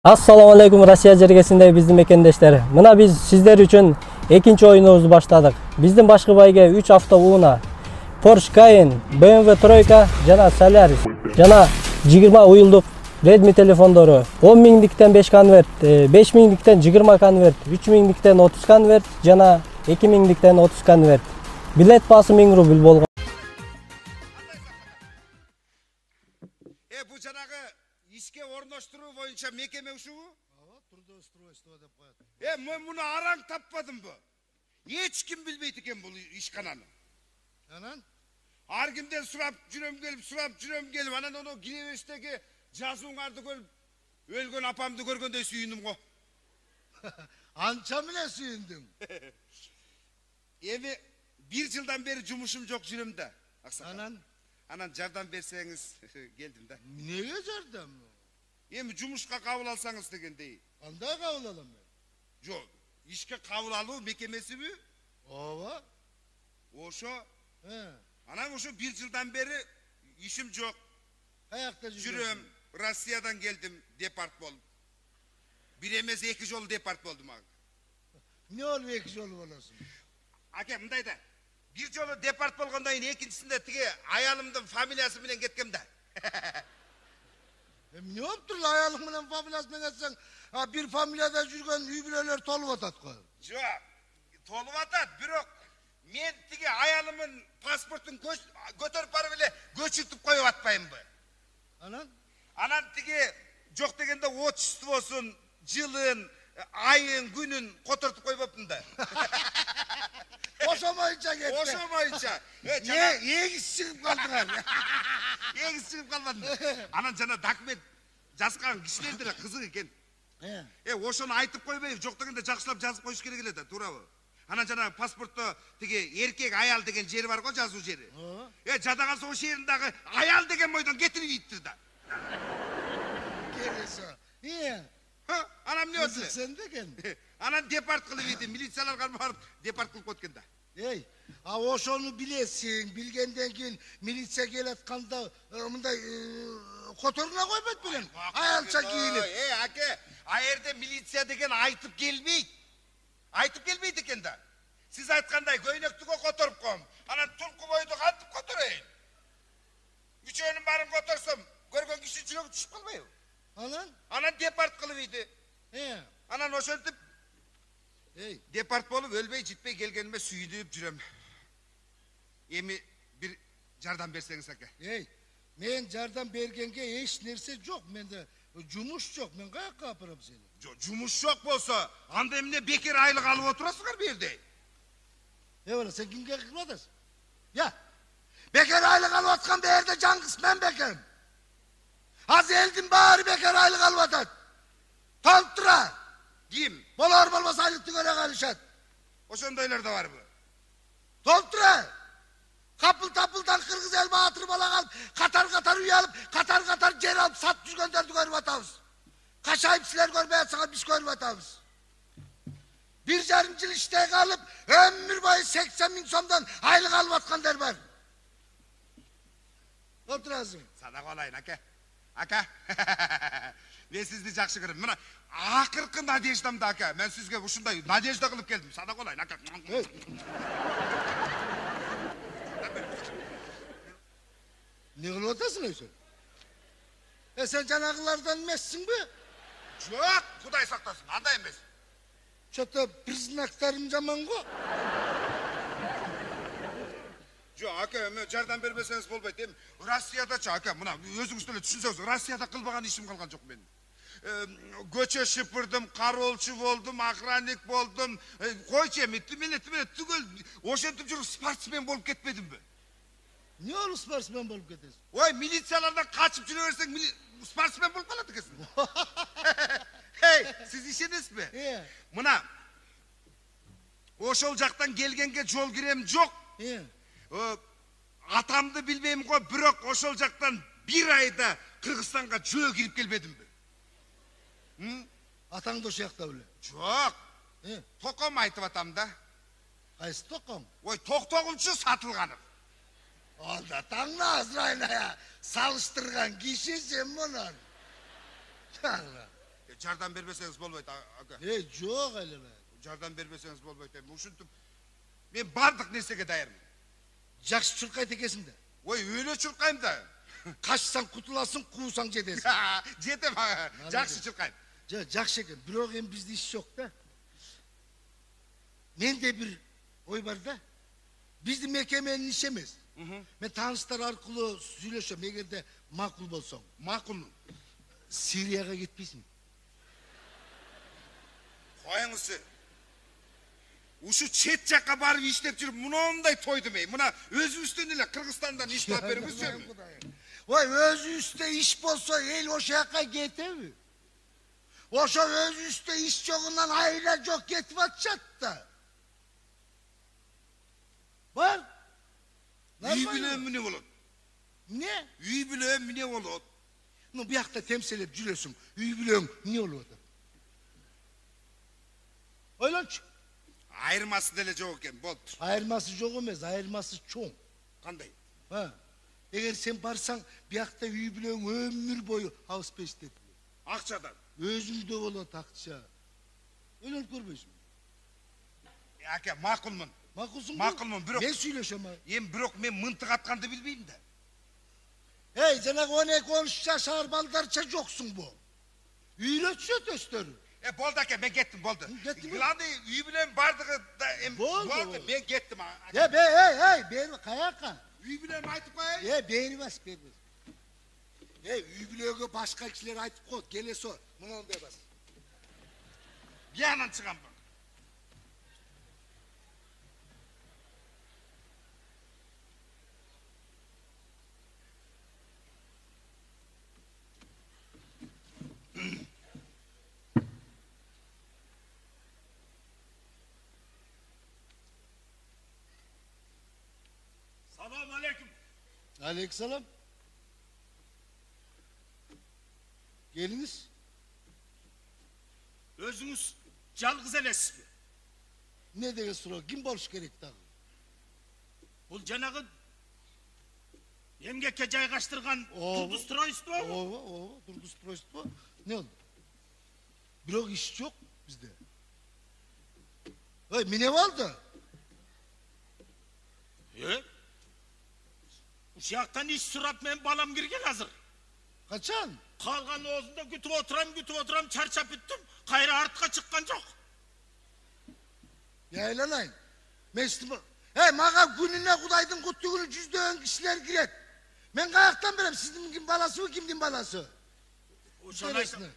Assalamu alaikum Rossiya jergesinde bizdin mekendештер. Mına biz sizler üçün ikinci oyunumuzu başladık. Bizdin başkı bayga 3 hafta uğuna Porsche Cayenne, BMW Troika jana Solaris jana 20 uyulduk Redmi telefonları 10 minglikten 5 konvert, 5 minglikten 20 konvert, 3 minglikten 30 konvert jana 2 minglikten 30 konvert. Bilet bası 1000 ruble bolgan. Bu janağı işke ornaştırуу boyunca mekeme uşuğu? Трудоустройство деп коет. Men bunu arang tapmadım bu. Hiç kim bilmeydi eken bu işkananı. Anan? Har kimden surap jürem gelip anan onu girevesteki жазууңарды көрүп өлгөн апамды көргөндөй сүйүндүм го. Ança mı suyundun? Эми 1 жылдан beri жумушум жок жүрөм да. Anan? Анан жардам берсеңиз келдим да. Neye jardam? Эми жумушка кабыл алсаңыз дегендей. Anda kabul alalım. Жок, ишке кабыл алуу мекемесиби? Ova? Ошо. He. Анан ошо 1 жылдан beri ишим жок. Ayakta Жүрөм, Россиядан келдим, департ болуп. Bir эмес 2 жолу департ болдум ага. Ne oluyor iki yolu olasın? Аке, мындай да. Bir жолу департ болгондон кийин экинчисинде тиги аялымдын фамилиясы менен кеткем да. Ne yaptın la ayalığımla familyasına geçsen bir familyada жүрген üybüleler tolup atat koy. Жок, толуп атат, бирок мен тиги аялымын паспортун көтөрүп барып эле көчүртүп коюп атпаймынбы? Anan? Анан тиги жок дегенде отчествосун, жылын, айын, күнүн котортуп койбоптун да. Oşamayınca gitti. Ошомойча. Egis çıkıp kaldılar. Эгиз чыгып калбадым. Анан жана документ жазган кишилер деле кызык экен. Ошону айтып койбой, жок дегенде жакшылап жазып коюш керек эле да, туурабы? Анан жана паспортто тиги эркек аял деген жери бар го, жазуу жери. Жада калса ошол жерин дагы аял деген бойдон кетирип ийиптир да. Gerisi. İyi. Анан эмне болду? Sen de gel. Анан департ кылып ийди, милицияларга барып департ кылып кеткен да. Ey, oşonu bilesin, bilgenden keyin militsiya kelatkanda mınday kotoruna koymayt bilen. Ayalça giyinip. Ake, ayerde militsiya деген айтып келбейт. Айтып келбейт экен да. Siz ayткандай көйнөктүгө которуп коем. Анан тулку бойду кантип которойн? Үчөөнүн баарын которсом, көргөн киши жүрөгү түшүп калбайбы? Anan? Анан департ кылып ийди. Анан ошентип Ey, департ болуп өлбөй житпей келгениме сүйүнүп жүрөм. Эми бир жардам берсеңиз аке. ey, men жардам бергенге еш нерсе жок. Менде жумуш жок. Мен каяка апарам сени? Жумуш жок болсо, анда эмне бекер айлык алып отурасыңар бу жерде? Eyvallah, sen kimge kırıp atasın? Ya, bekar aylık alıp atkan bir yerde can kısmen bekarım. Az eldin bari bekar aylık alıp atat. Tantıra. Ким? Bolar bolmasa aylıkta göre kalışat. Ошондойлор да барбы? Toltura. Kapıl tapıldan kırgız elma atırıp ala kalıp, katar katar uyalıp, katar katar cer alıp sat düzgönderdi görüp atavuz. Kaşayıp siler görmeye sana biz görüp atavuz. Bir jarımcıl işte kalıp, ömür boyu 80.000 somdan aylık alıp atkan der var. Oturasın. Садак болайын, аке. Ака. Мен сизди жакшы көрөм. Мына акыркы надеждамды, ака. Мен сизге ушундай надежда кылып келдим. Садак болайын, ака. Ne kılıp atasın öyle? Sen canaklardan emezsin mi? Жок, Кудай сактасын. Андай эмес. Çöte признактарым жаман го. Жок, ака, мен жардам бербесеңиз болбойт. Эми Россиядачы, ака, мына өзүңүз деле түшүнсөңүз, Россияда кылбаган ишим калган жок менин. Көчө шыпырдым, кароолчу болдум, охранник болдум. Койчу эми, тимеле түгөл ошентип жүрүп спортсмен болуп кетпедимби? Ne olur sportsmen bolup ketesin? Ой, милициялардан качып жүрө берсең, спортсмен болуп калат экенсиң. Эй, сиз ишенесизби? Мына ошол жактан келгенге жол кирем жок. Атамды билбейм го, бирок ошол жактан бир айда Кыргызстанга жөө кирип келбедимби? Atan da şakta öyle. Жок. Током айтып атам да. Kaysı tokom? Ой, токтогунчу Сатылганов. Onda tangla Azrail'e ya. Salıştırgan kişi sen bunun. Tangla. Жардам бербесеңиз болбойт, ака. Жок эле. Жардам бербесеңиз болбойт эми. Ушинтип мен бардык нерсеге даярмын. Жакшы чуркайт экенсиң да. Ой, өлө чуркайм да. Качсаң кутуласың, куусаң жетесиң. Жетем, жакшы чуркайм. Жакшы экен, бирок эми бизде иш жок да. Менде бир ой бар да. Биздин мекеменин иши эмес. Мен тааныштар аркылуу сүйлөшөм, эгерде макул болсоң. Макулмун. Сирияга кетпейсиң. Коюңуз. Ушу чет жакка барып иштеп жүрүп, мындай тойдум эй. Мына өзүбүздөн эле Кыргызстандан иш таап бериңизчи. Ой, өзүбүздө иш болсо, эл ошо жака кетеби? Ошо өзүбүздө иш жогунан айла жок кетип атышат да. Бар. Үй билем эмне болот? Эмне? Үй билем эмне болот? Ну, биякта темселеп жүрөсүң. Үй билең эмне болуп атат? Ойлончу. Айырмасы деле жок экен, болду. Айырмасы жок эмес, айырмасы чоң. Кандай? Эгер сен барсаң, биякта үй билең өмүр бою алыспай иштеп. Акчадан. Өзүңдө болот акча. Ойлонуп көрбөйсүңбү? Ака, макулмун. Макулсуңбу? Макулмун, бирок мен сүйлөшөм. Эми бирок мен мынтык атканды билбейм да. Эй, жанагы 12-13 жашар балдарча жоксуңбу? Үйлөтүшөт өстөрү. Болду ака, мен кеттим, болду. Кеттиңби? Главный үй билен бардыгы да эми болду, мен кеттим. Бери, каяка? Үй билен айтып коеюн. Бери бас. Үй билөөгө башка кишилер айтып коет, келесо, мынандай бас. Биянан чыгам. Salam aleyküm. Aleykümselam. Geliniz. Özünüz жалгыз элесизби? Ne деген суроо? Ким болуш керек дагы? Бул жанагы эмгекке жайгаштырган трудоустройство? Ооба, трудоустройство. Не болду? Бирок иш жок бизде. Ой, эмне болду? Ушул жактан иш сурап мен балам кирген азыр. Качан? Калган оозунда күтүп отурам, чарчап бүттүм. Кайра артка чыккан жок. Айланайын. Мен сізді... маған күніне Құдайдың құтты күні жүздеген кішілер кірет. Мен қаяқтан берем, сіздің кім баласы ма, кімдің баласы? Ошаны айтам.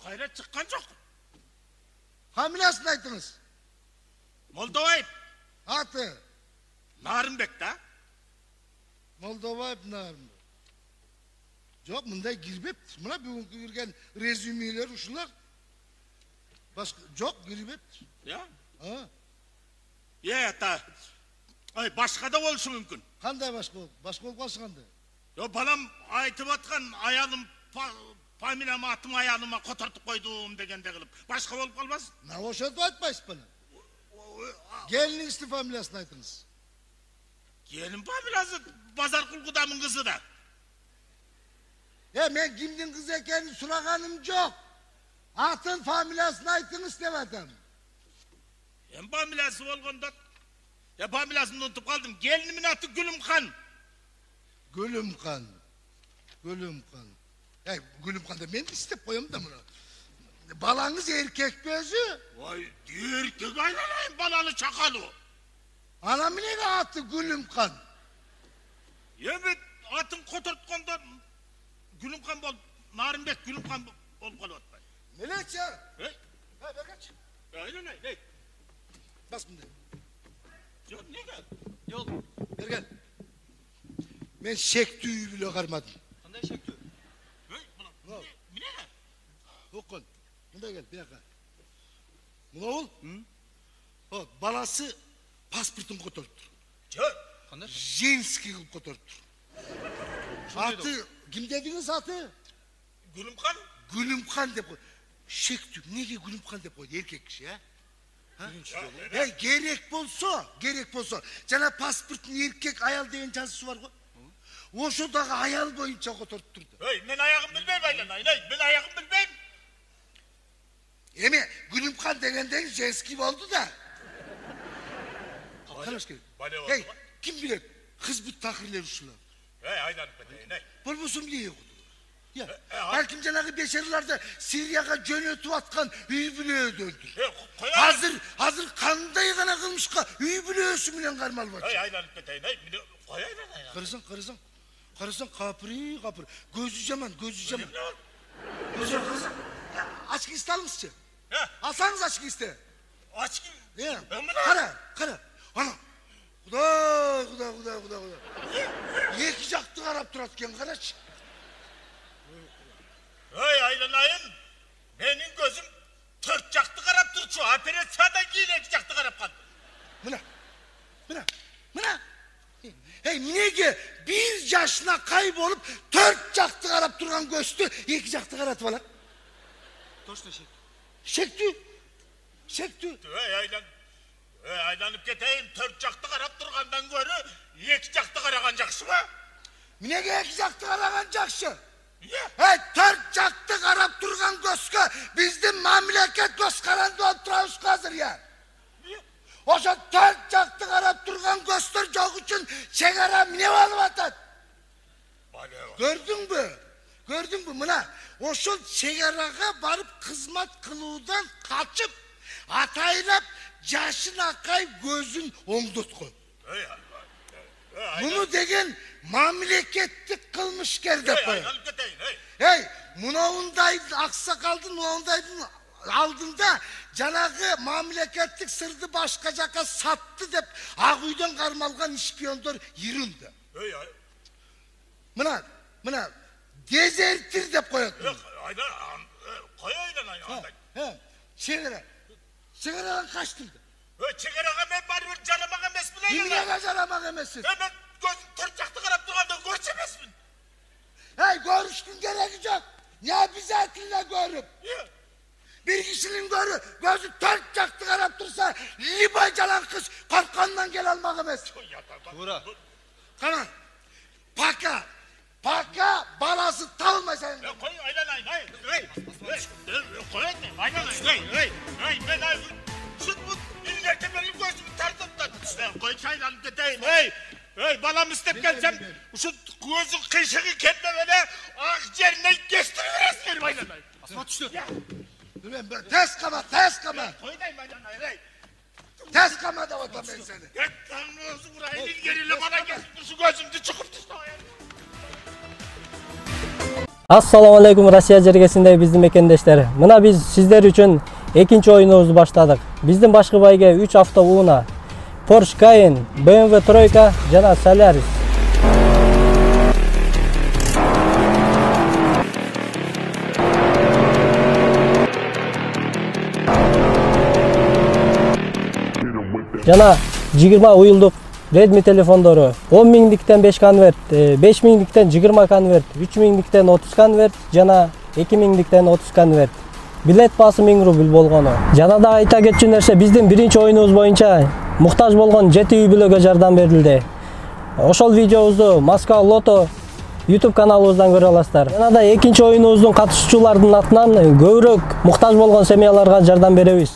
Кайра чыккан жок. Фамилиясын айтыңыз. Молдобаев. Аты? Нарынбек да. Молдобаев Нарынбек. Жоқ, мындай кирбепти. Мына бүгүнкү кирген резюмелер ушулар. Башка жок, кирбепти. Я? Та. Ой, башка да болушу мүмкүн. Кандай башка болду? Башка болуп калса кандай? Балам айтып аткан аялым фамилияма, атым аялыма котортуп койдум дегенде кылып. Башка болуп калбасын? Ошентип айтпайсыз бала. Келиниңиздин фамилиясын айтыңыз. Келин фамилиясы Базаркул Кудамдын кызы да. Мен кимдин кызы экенин сураганым жок. Атын фамилиясын айтыңыз деп атам. Фамилиясы болгондо. Фамилиясын унутуп калдым. Келинимдин аты Гүлүмкан. Гүлүмкан. Гүлүмканда мен истеп коем да мына. Балаңыз эркек бе өзү? Ой, эркек айланайын баланы чакалуу. Ана эмнеге аты Гүлүмкан? Эми атын которткондо Gülümkan bol, Narınbek Gülümkan bol kalıp atmayın. Melekçe. Berkaç. Öyle ne? Bas bunda. Yok ne gel? Yok. Berkan. Ben şektüyü bile karmadım. Kanday şektüyü? Ne gel? Okun. Bunda gel bir dakika. Buna ol. Balası pasportun kotorttur. Kanday? Jenski kılıp kotorttur. Atı, kim dediniz atı? Gülümkan. Gülümkan de koy. Şektü, nege Gülümkan de koy, erkek kişi ya? Gerek bolsa. Cana pasportun erkek ayal deyen жазısı var koy. Oşo dağı ayal boyunca kotortturdu. Men ayağım bilmeyim aylanayın. Men ayağım bilmeyim. Askan degenden Jenski oldu da. Kalaş ki. Hey, kim bilir? Kız bu takrirler uşular. Aylanıp keteyim. Bulmuşum diye okudu. Ya, belki cenabı beşerilarda Suriye'ye cönötü atkan üyü bile öldürdür. Hazır kanında yıkana kılmış ka, üyü bile ölsümüyle karmal var. Aylanıp keteyim. Karısan kapırı. Gözü caman. Gözü aşkı ister misin? Alsanız aşkı iste. Aç kim? Kara. Ana. Kuda. Yekecekti Arap duratken karaç. Aylanayım. Benim gözüm törtçaktı Arap durçu. Apere sağdan giyin ekecekti Arap kan. Mına. Hey minege bir yaşına kaybolup 4 çaktı Arap durgan göstü yekecekti Arap falan. Doşta şekti. Aylanıp keteyim. Törtçaktı Arap durgandan görü yekecekti Arakan jakşı mı? Minege yekecekti Arakan jakşı. Hey 4 çaktı Arap durgan göskü bizden memleket göskarandı oturağız hazır ya. Oşa 4 çaktı Arap durgan göster çok için çegara mine alıp atat. Gördün mü mına? Oşa çegaraga barıp hizmet kılıudan kaçıp ataylap yaşın akay gözün oңdutku. Bunu degen mamleketlik kılmış gerdep koy. Hey, munavundaydı aksakaldın munavundaydın aldığında canağı mamleketlik sırdı başka jaka sattı dep Ağuy'dan karmalgan ispiyonlar yüründü. Mına dezertir dep koyatın. Çegaradan kaçtırdı. Çegaraga ben bari bir canamak emes mi? Bilmeye canamak emesin. Ben gözüm törtçaktı Arap durgandan görüşemez mi? Hey görüştün gerek yok. Ya bizatiyle görüp. Bir kişinin gözü 4 çaktı Arap dursa libay calan kız kalkandan gel almak emez. Buğra. Kanan. Paka balası talma sen. Koy aylanayın. Koy aylanayın. Ben süt bu illerde benim gözümü tartımdan. Koy çaylanıp keteyim. Hey balam istep gelsem şu gözü kıyşığı kendine böyle akciğerine geçtiriveres benim aylanayın. Asma düştü. Tez kama. Koydayım aylanayın. Tez kama da vatan ben seni. Git tanrısı buraya ilgeriyle bana getirdi şu gözümde çıkıp düştü. Assalamu alaikum Rossiya jergesinde bizdin mekendeşler. Mına biz sizler için ikinci oyunumuzu başladık. Bizden başka bayga 3 hafta uğuna Porsche Cayenne, BMW Troika jana Solaris. Jana 20 uyulduk Redmi telefonları 10 minglikten 5 konvert, 5 minglikten 20 konvert, 3 minglikten 30 konvert, jana 2 minglikten 30 konvert. Bilet bası 1000 rubl болгону. Jana da ayta кетчү нерсе биздин биринчи оюнубуз боюнча муктаж болгон 7 үй бүлөгкө жардам берилди. Ошол видеобузду Москва Лото YouTube kanalыбыздан көрө аласыздар. Жана да экинчи оюнубуздун катышуучуларынын атынан көбүрөөк муктаж болгон семьяларга жардам беребиз.